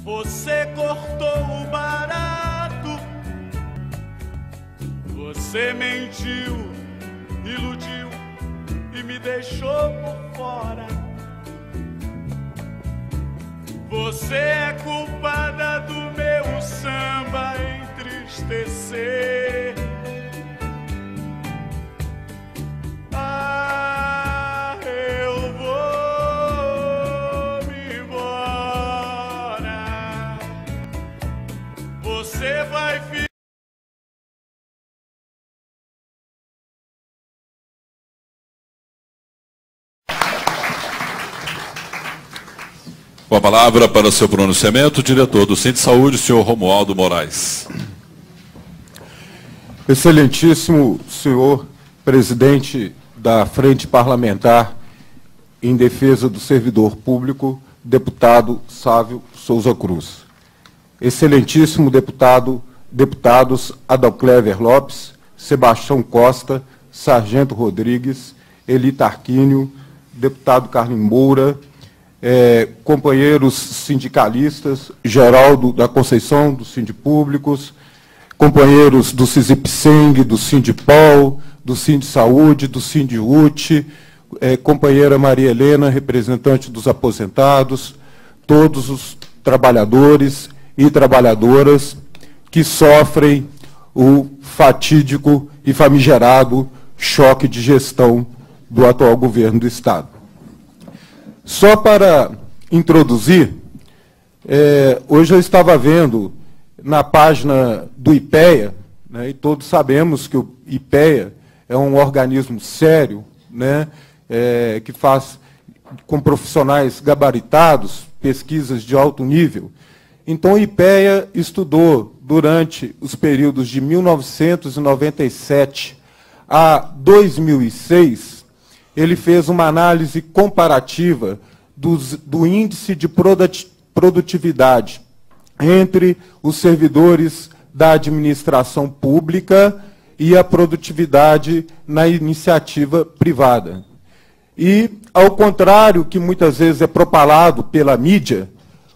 Você cortou o barato, você mentiu, iludiu e me deixou por fora. Você é culpada do meu samba entristecer. Ah, eu vou me embora. Você vai ficar. Com a palavra para o seu pronunciamento, o diretor do Centro de Saúde, o senhor Romualdo Moraes. Excelentíssimo senhor presidente da Frente Parlamentar em Defesa do Servidor Público, deputado Sávio Souza Cruz. Excelentíssimo deputados Adalclever Lopes, Sebastião Costa, Sargento Rodrigues, Eli Tarquínio, deputado Carlos Moura, companheiros sindicalistas, Geraldo da Conceição, do Sindipúblicos, companheiros do CISIPSENG, do Sindipol, do Sindisaúde, do Sindiute, companheira Maria Helena, representante dos aposentados, todos os trabalhadores e trabalhadoras que sofrem o fatídico e famigerado choque de gestão do atual governo do Estado. Só para introduzir, hoje eu estava vendo na página do IPEA, né, e todos sabemos que o IPEA é um organismo sério, né, que faz com profissionais gabaritados, pesquisas de alto nível. Então, o IPEA estudou durante os períodos de 1997 a 2006, ele fez uma análise comparativa do índice de produtividade entre os servidores da administração pública e a produtividade na iniciativa privada. E, ao contrário que muitas vezes é propalado pela mídia,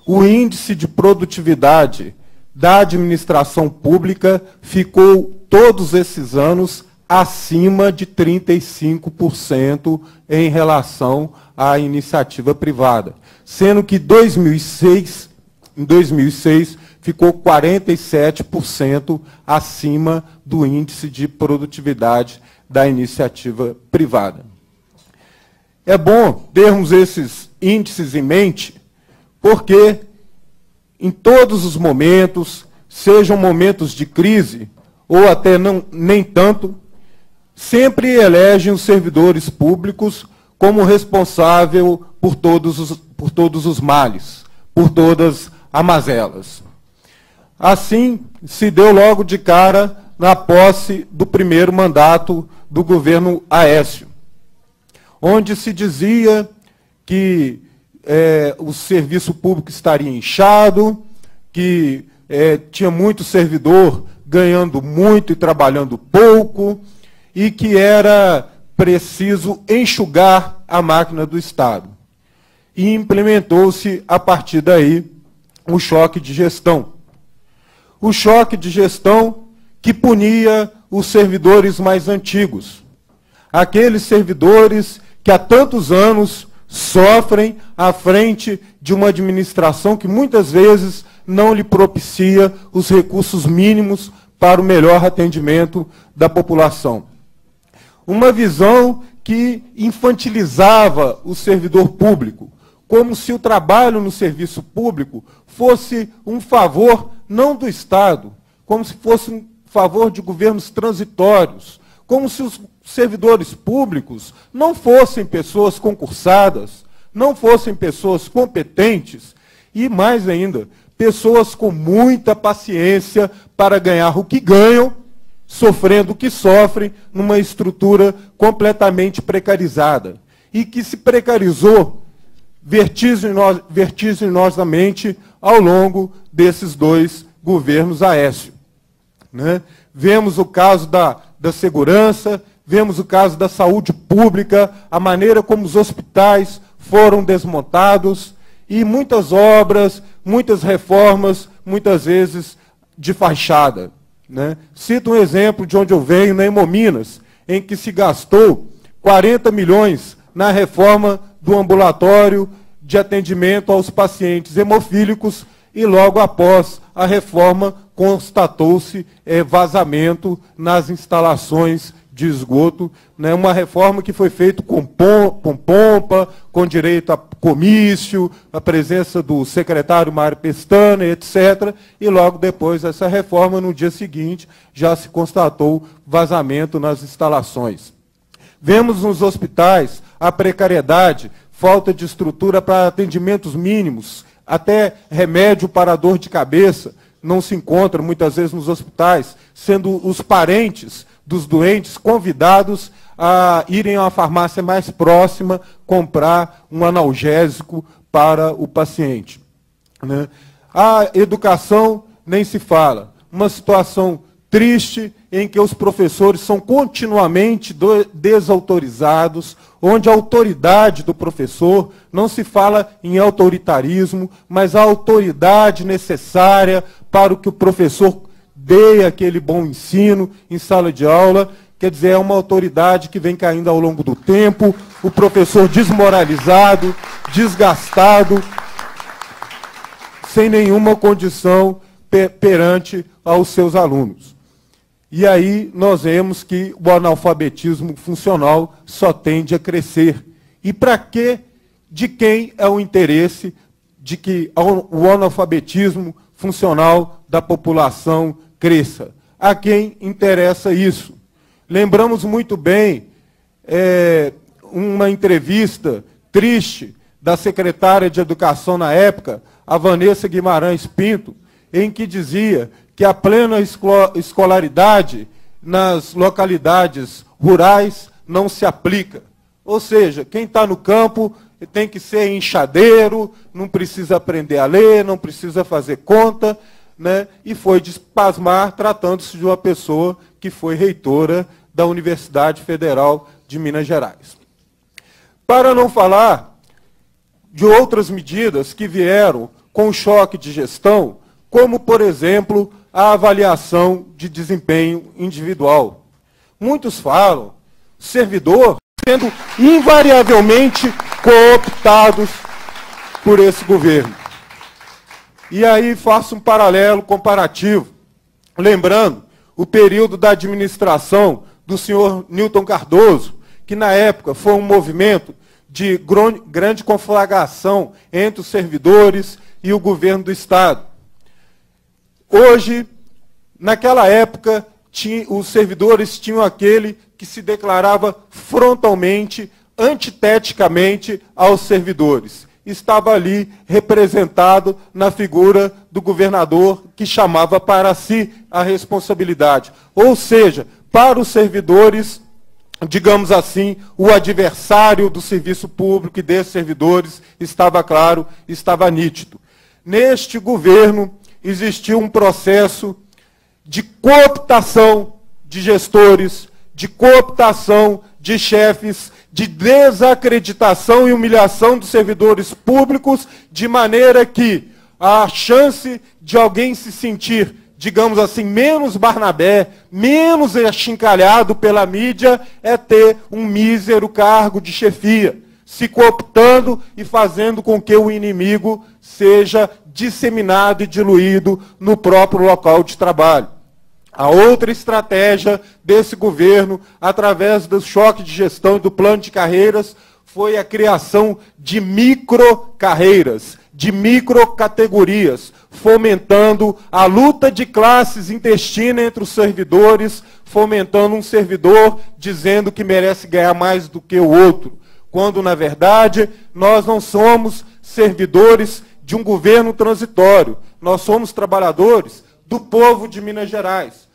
o índice de produtividade da administração pública ficou, todos esses anos, acima de 35% em relação à iniciativa privada, sendo que em 2006 ficou 47% acima do índice de produtividade da iniciativa privada. É bom termos esses índices em mente, porque em todos os momentos, sejam momentos de crise, ou até nem tanto, sempre elegem os servidores públicos como responsável por todos os males, por todas as mazelas. Assim, se deu logo de cara na posse do primeiro mandato do governo Aécio, onde se dizia que o serviço público estaria inchado, que tinha muito servidor ganhando muito e trabalhando pouco, e que era preciso enxugar a máquina do Estado. E implementou-se, a partir daí, o choque de gestão. O choque de gestão que punia os servidores mais antigos. Aqueles servidores que há tantos anos sofrem à frente de uma administração que muitas vezes não lhe propicia os recursos mínimos para o melhor atendimento da população. Uma visão que infantilizava o servidor público, como se o trabalho no serviço público fosse um favor não do Estado, como se fosse um favor de governos transitórios, como se os servidores públicos não fossem pessoas concursadas, não fossem pessoas competentes e, mais ainda, pessoas com muita paciência para ganhar o que ganham, sofrendo o que sofrem, numa estrutura completamente precarizada, e que se precarizou vertiginosamente ao longo desses dois governos Aécio, né? Vemos o caso da segurança, vemos o caso da saúde pública, a maneira como os hospitais foram desmontados, e muitas obras, muitas reformas, muitas vezes de fachada, né? Cito um exemplo de onde eu venho, na Hemominas, em que se gastou 40 milhões na reforma do ambulatório de atendimento aos pacientes hemofílicos e logo após a reforma constatou-se vazamento nas instalações de esgoto, né? Uma reforma que foi feita com pompa, com direito a comício, a presença do secretário Mário Pestana, etc. E logo depois dessa reforma, no dia seguinte, já se constatou vazamento nas instalações. Vemos nos hospitais a precariedade, falta de estrutura para atendimentos mínimos, até remédio para dor de cabeça não se encontra muitas vezes nos hospitais, sendo os parentes dos doentes convidados a irem a uma farmácia mais próxima comprar um analgésico para o paciente, né? A educação nem se fala. Uma situação triste em que os professores são continuamente desautorizados, onde a autoridade do professor, não se fala em autoritarismo, mas a autoridade necessária para o que o professor dê aquele bom ensino em sala de aula, quer dizer, é uma autoridade que vem caindo ao longo do tempo, o professor desmoralizado, desgastado, sem nenhuma condição perante aos seus alunos. E aí nós vemos que o analfabetismo funcional só tende a crescer. E para quê? De quem é o interesse de que o analfabetismo funcional da população cresça? A quem interessa isso? Lembramos muito bem uma entrevista triste da secretária de Educação na época, a Vanessa Guimarães Pinto, em que dizia que a plena escolaridade nas localidades rurais não se aplica. Ou seja, quem está no campo tem que ser enxadeiro, não precisa aprender a ler, não precisa fazer conta, né? E foi de pasmar, tratando-se de uma pessoa que foi reitora da Universidade Federal de Minas Gerais. Para não falar de outras medidas que vieram com choque de gestão, como, por exemplo, a avaliação de desempenho individual. Muitos falam, servidor sendo invariavelmente cooptados por esse governo. E aí faço um paralelo comparativo, lembrando o período da administração do senhor Newton Cardoso, que na época foi um movimento de grande conflagração entre os servidores e o governo do Estado. Hoje, naquela época, os servidores tinham aquele que se declarava frontalmente, antiteticamente aos servidores. Estava ali representado na figura do governador que chamava para si a responsabilidade. Ou seja, para os servidores, digamos assim, o adversário do serviço público e desses servidores estava claro, estava nítido. Neste governo, existiu um processo de cooptação de gestores, de cooptação de chefes, de desacreditação e humilhação dos servidores públicos, de maneira que a chance de alguém se sentir, digamos assim, menos Barnabé, menos achincalhado pela mídia, é ter um mísero cargo de chefia, se cooptando e fazendo com que o inimigo seja disseminado e diluído no próprio local de trabalho. A outra estratégia desse governo, através do choque de gestão e do plano de carreiras, foi a criação de microcarreiras, de microcategorias, fomentando a luta de classes intestina entre os servidores, fomentando um servidor dizendo que merece ganhar mais do que o outro, quando, na verdade, nós não somos servidores de um governo transitório, nós somos trabalhadores do povo de Minas Gerais.